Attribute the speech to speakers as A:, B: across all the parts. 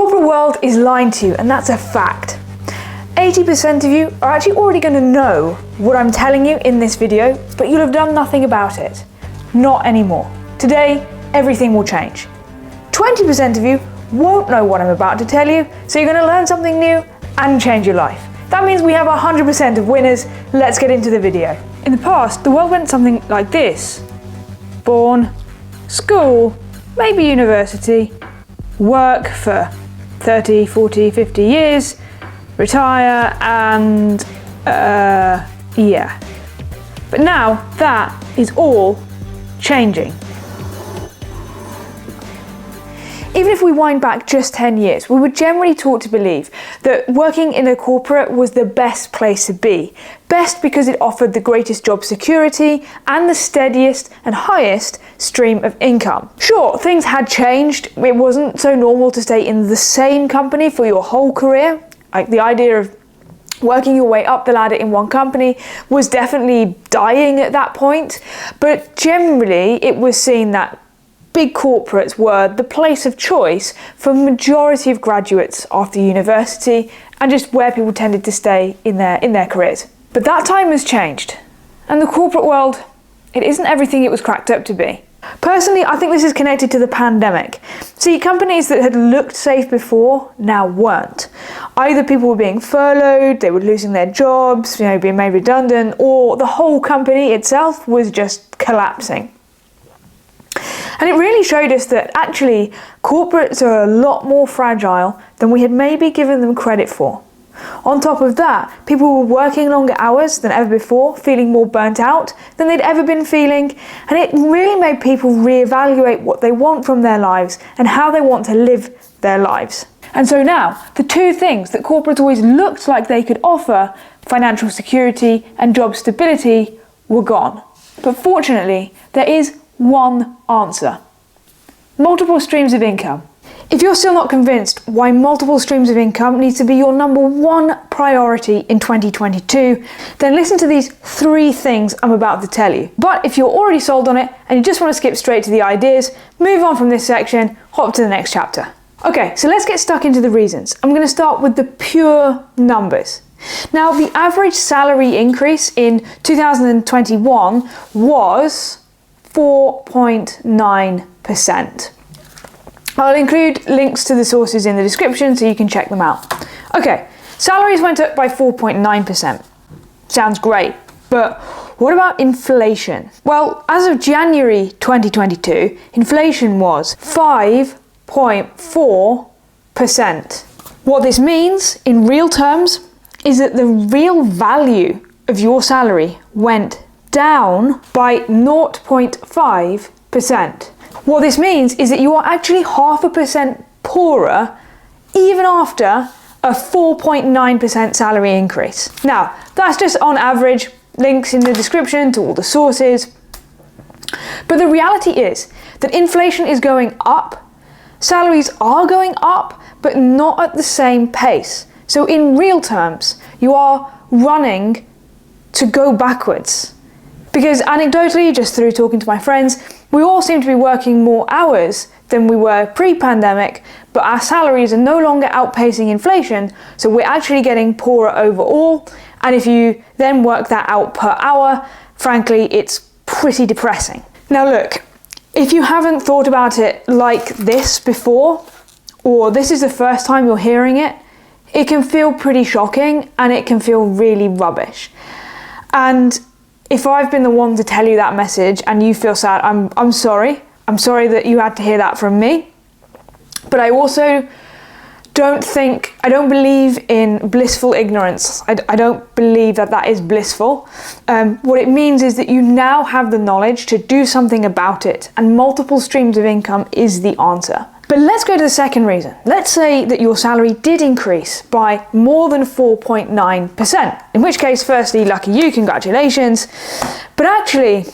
A: corporate world is lying to you, and that's a fact. 80% of you are actually already going to know what I'm telling you in this video, but you'll have done nothing about it. Not anymore. Today, everything will change. 20% of you won't know what I'm about to tell you, so you're going to learn something new and change your life. That means we have 100% of winners. Let's get into the video. In the past, the world went something like this. Born, school, maybe university, work for 30, 40, 50 years, retire, and yeah. But now that is all changing. Even if we wind back just 10 years, we were generally taught to believe that working in a corporate was the best place to be. Best because it offered the greatest job security and the steadiest and highest stream of income. Sure, things had changed. It wasn't so normal to stay in the same company for your whole career. Like the idea of working your way up the ladder in one company was definitely dying at that point. But generally, it was seen that big corporates were the place of choice for majority of graduates after university and just where people tended to stay in their careers. But that time has changed, and the corporate world, it isn't everything it was cracked up to be. Personally, I think this is connected to the pandemic. See, companies that had looked safe before now weren't. Either people were being furloughed, they were losing their jobs, being made redundant, or the whole company itself was just collapsing. And it really showed us that actually corporates are a lot more fragile than we had maybe given them credit for. On top of that, people were working longer hours than ever before, feeling more burnt out than they'd ever been feeling, and it really made people reevaluate what they want from their lives and how they want to live their lives. And so now, the two things that corporates always looked like they could offer, financial security and job stability, were gone. But fortunately, there is one answer. Multiple streams of income. If you're still not convinced why multiple streams of income needs to be your number one priority in 2022, then listen to these 3 things I'm about to tell you. But if you're already sold on it and you just want to skip straight to the ideas, move on from this section, hop to the next chapter. Okay, so let's get stuck into the reasons. I'm going to start with the pure numbers. Now, the average salary increase in 2021 was 4.9%. I'll include links to the sources in the description so you can check them out. Okay, salaries went up by 4.9%. Sounds great, but what about inflation? Well, as of January 2022, inflation was 5.4%. What this means in real terms is that the real value of your salary went down by 0.5%. What this means is that you are actually 0.5% poorer even after a 4.9% salary increase. Now, that's just on average, links in the description to all the sources. But the reality is that inflation is going up, salaries are going up, but not at the same pace. So in real terms, you are running to go backwards. Because anecdotally, just through talking to my friends, we all seem to be working more hours than we were pre-pandemic, but our salaries are no longer outpacing inflation, so we're actually getting poorer overall. And if you then work that out per hour, frankly, it's pretty depressing. Now look, if you haven't thought about it like this before, or this is the first time you're hearing it, it can feel pretty shocking and it can feel really rubbish. And if I've been the one to tell you that message and you feel sad, I'm sorry. I'm sorry that you had to hear that from me. But I also don't believe in blissful ignorance. I don't believe that is blissful. What it means is that you now have the knowledge to do something about it, and multiple streams of income is the answer. But let's go to the second reason. Let's say that your salary did increase by more than 4.9%, in which case, firstly, lucky you, congratulations. But actually,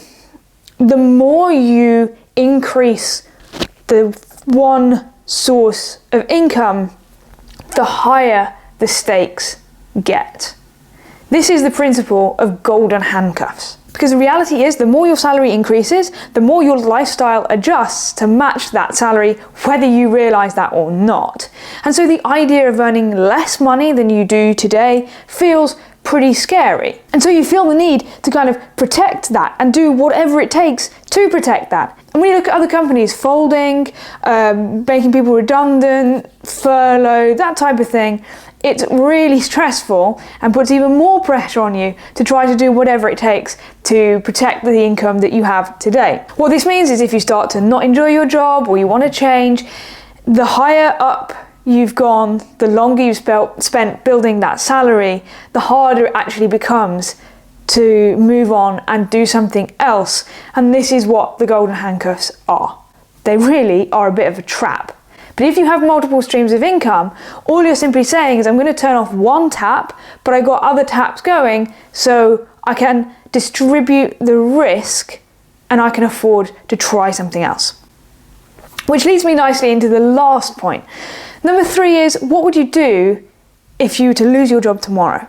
A: the more you increase the one source of income, the higher the stakes get. This is the principle of golden handcuffs. Because the reality is, the more your salary increases, the more your lifestyle adjusts to match that salary, whether you realize that or not. And so the idea of earning less money than you do today feels pretty scary. And so you feel the need to kind of protect that and do whatever it takes to protect that. And when you look at other companies folding, making people redundant, furlough, that type of thing, it's really stressful and puts even more pressure on you to try to do whatever it takes to protect the income that you have today. What this means is if you start to not enjoy your job or you want to change, the higher up you've gone, the longer you've spent building that salary, the harder it actually becomes to move on and do something else. And this is what the golden handcuffs are. They really are a bit of a trap. But if you have multiple streams of income, all you're simply saying is, I'm going to turn off one tap, but I got other taps going, so I can distribute the risk and I can afford to try something else. Which leads me nicely into the last point. Number 3 is, what would you do if you were to lose your job tomorrow?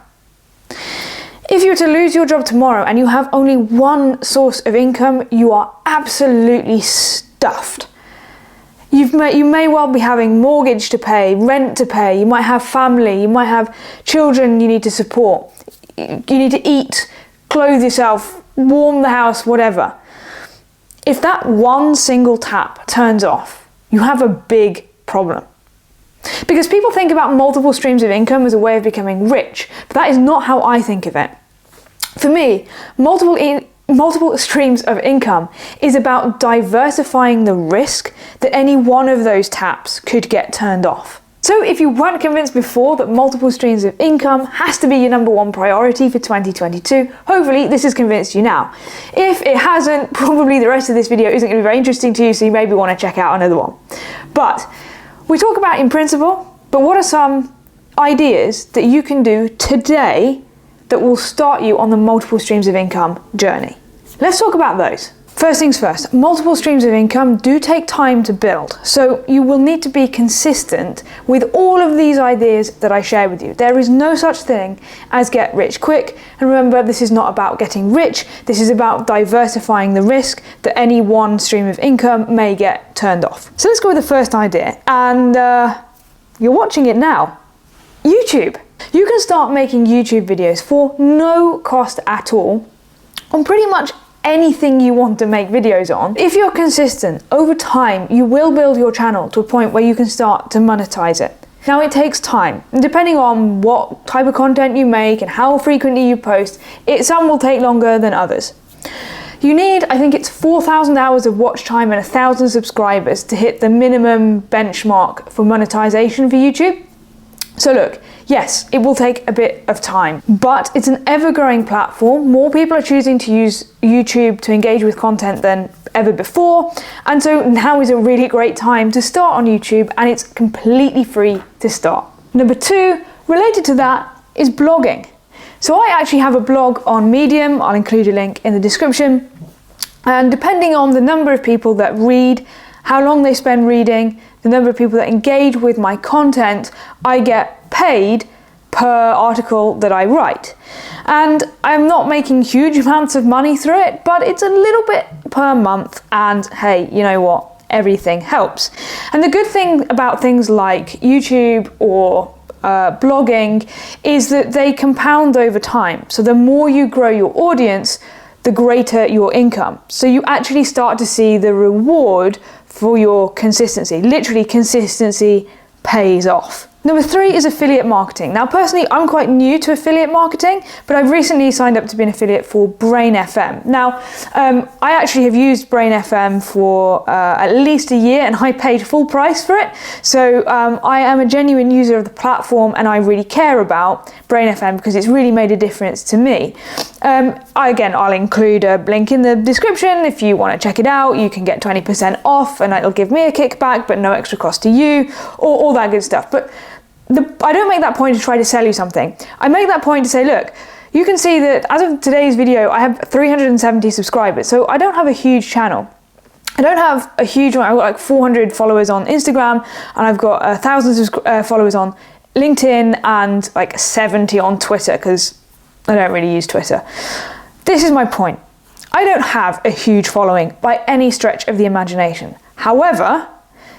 A: If you were to lose your job tomorrow and you have only one source of income, you are absolutely stuffed. You may well be having mortgage to pay, rent to pay, you might have family, you might have children you need to support, you need to eat, clothe yourself, warm the house, whatever. If that one single tap turns off, you have a big problem. Because people think about multiple streams of income as a way of becoming rich, but that is not how I think of it. For me, multiple streams of income is about diversifying the risk that any one of those taps could get turned off. So if you weren't convinced before that multiple streams of income has to be your number 1 priority for 2022, hopefully this has convinced you now. If it hasn't, probably the rest of this video isn't going to be very interesting to you, so you maybe want to check out another one. But we talk about in principle, but what are some ideas that you can do today that will start you on the multiple streams of income journey? Let's talk about those. First things first, multiple streams of income do take time to build, so you will need to be consistent with all of these ideas that I share with you. There is no such thing as get rich quick, and remember, this is not about getting rich, this is about diversifying the risk that any one stream of income may get turned off. So let's go with the first idea, and you're watching it now. YouTube. You can start making YouTube videos for no cost at all on pretty much anything you want to make videos on. If you're consistent, over time, you will build your channel to a point where you can start to monetize it. Now, it takes time, and depending on what type of content you make and how frequently you post, some will take longer than others. You need, I think it's 4,000 hours of watch time and 1,000 subscribers to hit the minimum benchmark for monetization for YouTube. So look, yes, it will take a bit of time, but it's an ever-growing platform. More people are choosing to use YouTube to engage with content than ever before, and so now is a really great time to start on YouTube, and it's completely free to start. Number 2, related to that, is blogging. So I actually have a blog on Medium. I'll include a link in the description, and depending on the number of people that read, how long they spend reading, the number of people that engage with my content, I get paid per article that I write. And I'm not making huge amounts of money through it, but it's a little bit per month, and hey, you know what? Everything helps. And the good thing about things like YouTube or blogging is that they compound over time. So the more you grow your audience, the greater your income. So you actually start to see the reward for your consistency. Literally, consistency pays off. Number 3 is affiliate marketing. Now, personally, I'm quite new to affiliate marketing, but I've recently signed up to be an affiliate for Brain FM. Now, I actually have used Brain FM for at least a year, and I paid full price for it. So I am a genuine user of the platform, and I really care about Brain FM because it's really made a difference to me. I'll include a link in the description. If you want to check it out, you can get 20% off, and it'll give me a kickback, but no extra cost to you, or all that good stuff. But I don't make that point to try to sell you something. I make that point to say, look, you can see that as of today's video, I have 370 subscribers. So I don't have a huge channel. I don't have a huge one. I've got like 400 followers on Instagram, and I've got 1,000 followers on LinkedIn, and like 70 on Twitter, because I don't really use Twitter. This is my point. I don't have a huge following by any stretch of the imagination. However,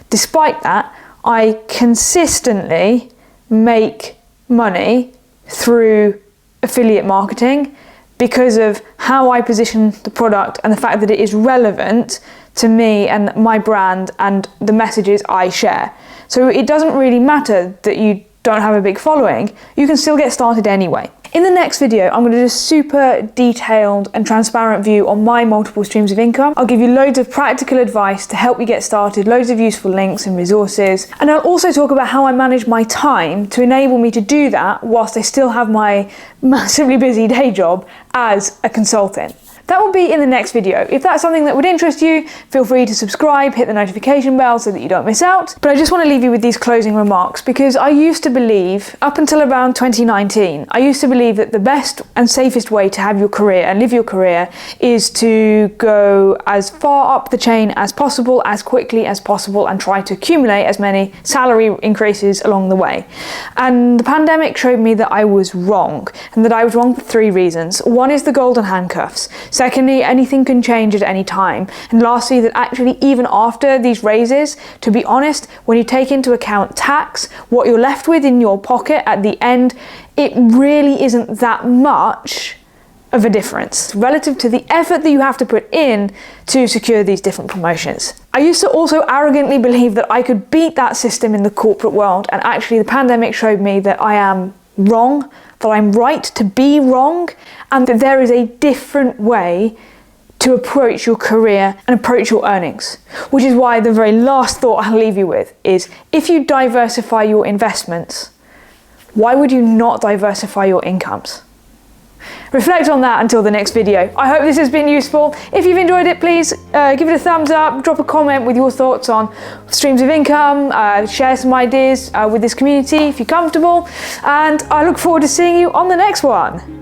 A: despite that, I consistently make money through affiliate marketing because of how I position the product and the fact that it is relevant to me and my brand and the messages I share. So it doesn't really matter that you don't have a big following, you can still get started anyway. In the next video, I'm going to do a super detailed and transparent view on my multiple streams of income. I'll give you loads of practical advice to help you get started, loads of useful links and resources. And I'll also talk about how I manage my time to enable me to do that whilst I still have my massively busy day job as a consultant. That will be in the next video. If that's something that would interest you, feel free to subscribe, hit the notification bell so that you don't miss out. But I just want to leave you with these closing remarks because I used to believe, up until around 2019, I used to believe that the best and safest way to have your career and live your career is to go as far up the chain as possible, as quickly as possible, and try to accumulate as many salary increases along the way. And the pandemic showed me that I was wrong, and that I was wrong for 3 reasons. One is the golden handcuffs. Secondly, anything can change at any time. And lastly, that actually even after these raises, to be honest, when you take into account tax, what you're left with in your pocket at the end, it really isn't that much of a difference relative to the effort that you have to put in to secure these different promotions. I used to also arrogantly believe that I could beat that system in the corporate world, and actually the pandemic showed me that I am wrong, that I'm right to be wrong, and that there is a different way to approach your career and approach your earnings. Which is why the very last thought I'll leave you with is, if you diversify your investments, why would you not diversify your incomes? Reflect on that until the next video. I hope this has been useful. If you've enjoyed it, please give it a thumbs up, drop a comment with your thoughts on streams of income, share some ideas with this community if you're comfortable, and I look forward to seeing you on the next one.